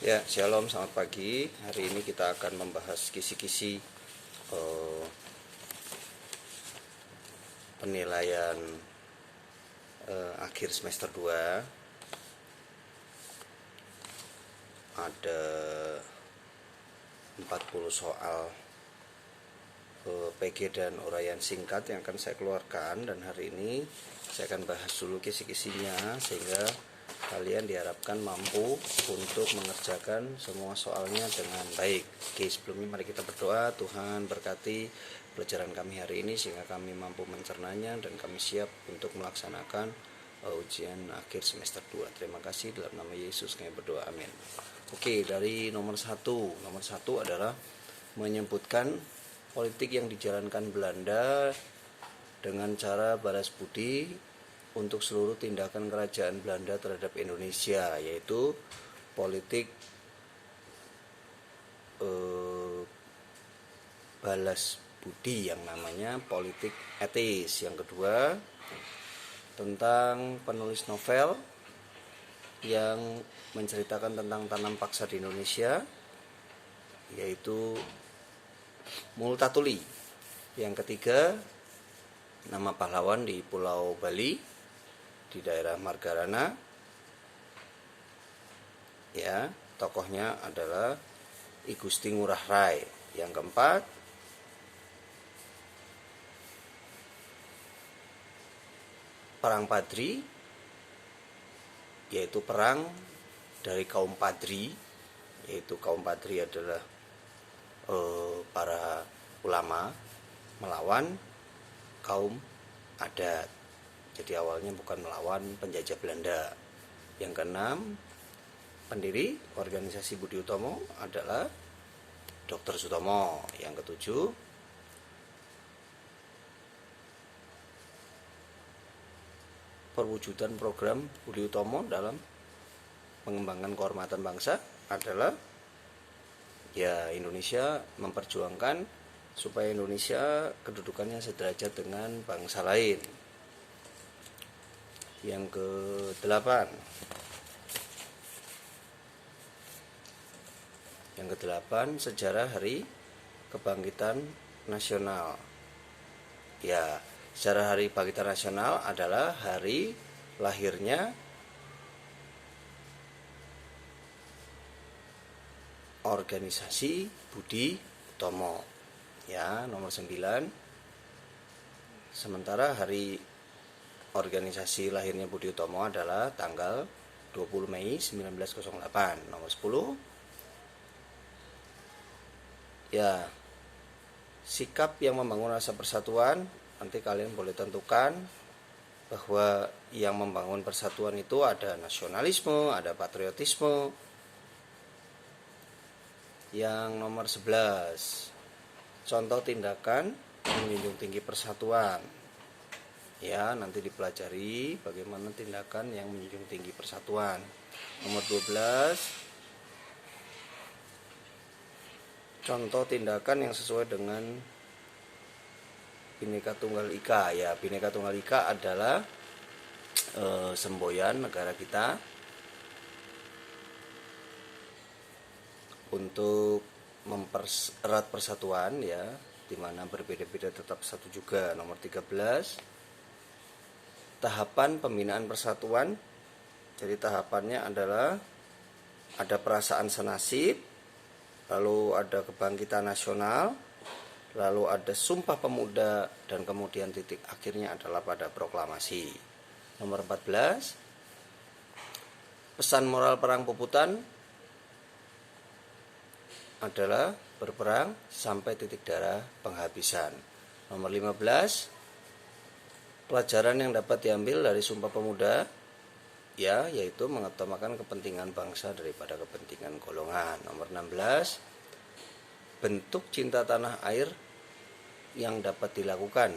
Ya, shalom, selamat pagi. Hari ini kita akan membahas kisi-kisi penilaian akhir semester 2. Ada 40 soal PG dan uraian singkat yang akan saya keluarkan, dan hari ini saya akan bahas dulu kisi-kisinya sehingga kalian diharapkan mampu untuk mengerjakan semua soalnya dengan baik. Oke, sebelumnya mari kita berdoa. Tuhan berkati pelajaran kami hari ini sehingga kami mampu mencernanya dan kami siap untuk melaksanakan ujian akhir semester 2. Terima kasih, dalam nama Yesus kami berdoa, amin. Oke, dari nomor 1. Nomor 1 adalah menyebutkan politik yang dijalankan Belanda dengan cara balas budi untuk seluruh tindakan kerajaan Belanda terhadap Indonesia, yaitu politik balas budi yang namanya politik etis. Yang kedua, tentang penulis novel yang menceritakan tentang tanam paksa di Indonesia, yaitu Multatuli. Yang ketiga, nama pahlawan di Pulau Bali di daerah Margarana. Ya, tokohnya adalah I Gusti Ngurah Rai. Yang keempat, perang Padri, yaitu perang dari kaum Padri, yaitu kaum Padri adalah para ulama melawan kaum adat. Jadi awalnya bukan melawan penjajah Belanda. Yang keenam, pendiri organisasi Budi Utomo adalah Dr. Sutomo. Yang ketujuh, perwujudan program Budi Utomo dalam mengembangkan kehormatan bangsa adalah Indonesia memperjuangkan supaya Indonesia kedudukannya sederajat dengan bangsa lain. Yang ke-8 sejarah Hari Kebangkitan Nasional. Ya, sejarah Hari Kebangkitan Nasional adalah hari lahirnya organisasi Budi Utomo. Ya, nomor 9. Sementara hari organisasi lahirnya Budi Utomo adalah tanggal 20 Mei 1908. Nomor 10. Ya, sikap yang membangun rasa persatuan, nanti kalian boleh tentukan bahwa yang membangun persatuan itu ada nasionalisme, ada patriotisme. Yang nomor 11, contoh tindakan menjunjung tinggi persatuan. Ya, nanti dipelajari bagaimana tindakan yang menjunjung tinggi persatuan. Nomor 12, contoh tindakan yang sesuai dengan Bhinneka Tunggal Ika. Ya, Bhinneka Tunggal Ika adalah semboyan negara kita untuk mempererat persatuan, ya, di mana berbeda-beda tetap satu juga. Nomor 13, tahapan pembinaan persatuan. Jadi tahapannya adalah ada perasaan senasib, lalu ada kebangkitan nasional, lalu ada sumpah pemuda, dan kemudian titik akhirnya adalah pada proklamasi. Nomor 14, pesan moral perang puputan adalah berperang sampai titik darah penghabisan. Nomor 15, pelajaran yang dapat diambil dari Sumpah Pemuda, ya, yaitu mengutamakan kepentingan bangsa daripada kepentingan golongan. Nomor 16, bentuk cinta tanah air yang dapat dilakukan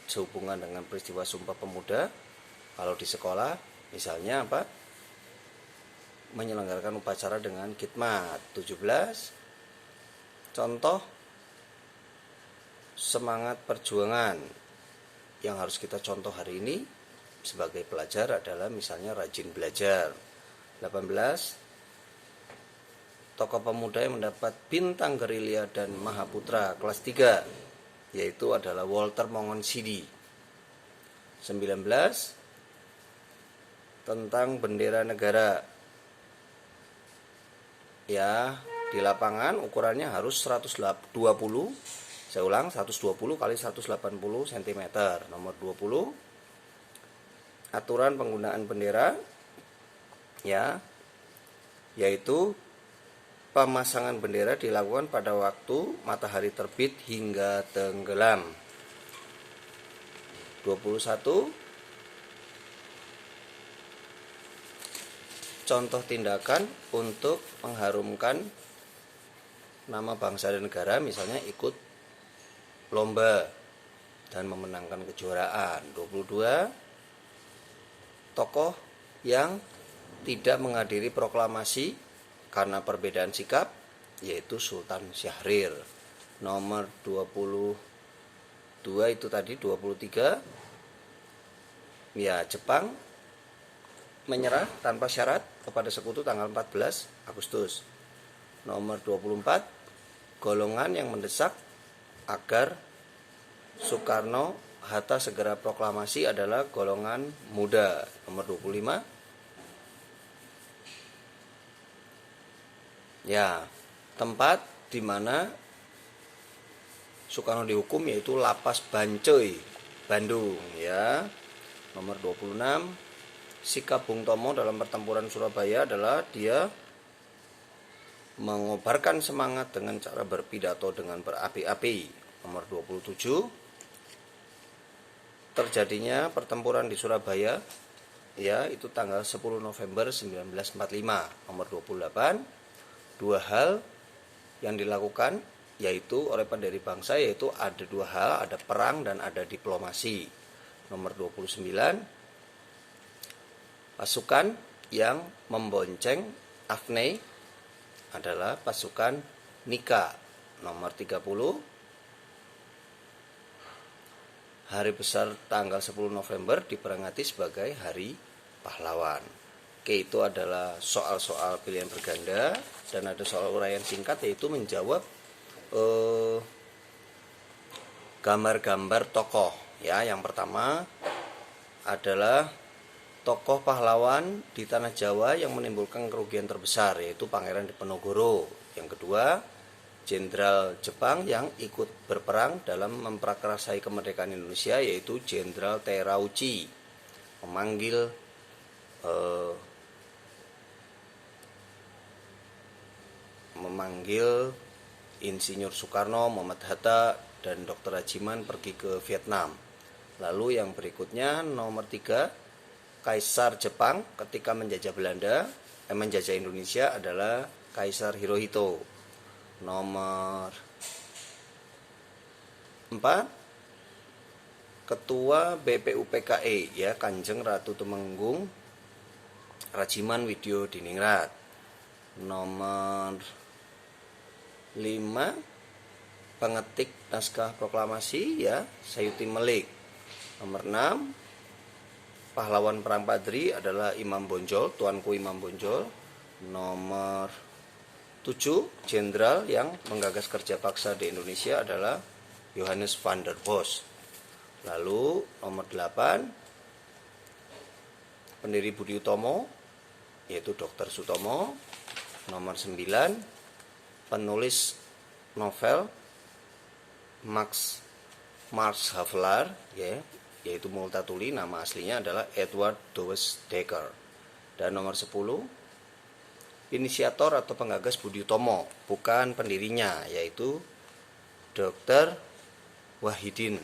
sehubungan dengan peristiwa Sumpah Pemuda. Kalau di sekolah misalnya apa? Menyelenggarakan upacara dengan khidmat. 17, contoh semangat perjuangan yang harus kita contoh hari ini sebagai pelajar adalah misalnya rajin belajar. 18, tokoh pemuda yang mendapat bintang gerilya dan Mahaputra kelas 3, yaitu adalah Walter Mongonsidi. 19 tentang bendera negara. Ya, di lapangan ukurannya harus 120, saya ulang 120 kali 180 cm. Nomor 20 aturan penggunaan bendera, ya, yaitu pemasangan bendera dilakukan pada waktu matahari terbit hingga tenggelam. 21 contoh tindakan untuk mengharumkan nama bangsa dan negara, misalnya ikut lomba dan memenangkan kejuaraan. 22 tokoh yang tidak menghadiri proklamasi karena perbedaan sikap, yaitu Sultan Syahrir. Nomor 22 itu tadi. 23 ya, Jepang menyerah tanpa syarat kepada sekutu tanggal 14 Agustus. Nomor 24 golongan yang mendesak agar Soekarno-Hatta segera proklamasi adalah golongan muda. Nomor 25 ya, tempat di mana Soekarno dihukum yaitu Lapas Bancoi, Bandung, ya. Nomor 26 sikap Bung Tomo dalam pertempuran Surabaya adalah dia mengobarkan semangat dengan cara berpidato dengan berapi-api. Nomor 27 terjadinya pertempuran di Surabaya, ya, itu tanggal 10 November 1945. Nomor 28 dua hal yang dilakukan yaitu oleh pendiri bangsa, yaitu ada dua hal, ada perang dan ada diplomasi. Nomor 29 pasukan yang membonceng Afnei adalah pasukan Nika. Nomor 30 hari besar tanggal 10 November diperingati sebagai Hari Pahlawan. Oke, itu adalah soal-soal pilihan berganda, dan ada soal uraian singkat yaitu menjawab gambar-gambar tokoh. Ya, yang pertama adalah tokoh pahlawan di tanah Jawa yang menimbulkan kerugian terbesar, yaitu Pangeran Diponegoro. Yang kedua, Jenderal Jepang yang ikut berperang dalam memprakarsai kemerdekaan Indonesia, yaitu Jenderal Terauchi, memanggil Insinyur Soekarno, Muhammad Hatta, dan Dr. Rajiman pergi ke Vietnam. Lalu yang berikutnya, nomor 3, Kaisar Jepang ketika menjajah menjajah Indonesia adalah Kaisar Hirohito. Nomor 4, Ketua BPUPKI, ya, Kanjeng Ratu Tumenggung Rajiman Widyo Diningrat. Nomor 5, pengetik naskah proklamasi, ya, Sayuti Melik. Nomor 6, pahlawan perang Padri adalah Imam Bonjol, Tuanku Imam Bonjol. Nomor 7, jenderal yang menggagas kerja paksa di Indonesia adalah Johannes van der Bos. Lalu nomor 8, pendiri Budi Utomo, yaitu Dr. Sutomo. Nomor 9, penulis novel Max Havelaar, ya, yaitu Multatuli, nama aslinya adalah Edward Dowes Dekker. Dan nomor 10, inisiator atau penggagas Budi Utomo, bukan pendirinya, yaitu Dr. Wahidin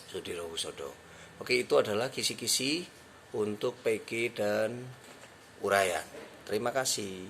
Sudirohusodo. Oke, itu adalah kisi-kisi untuk PG dan uraian. Terima kasih.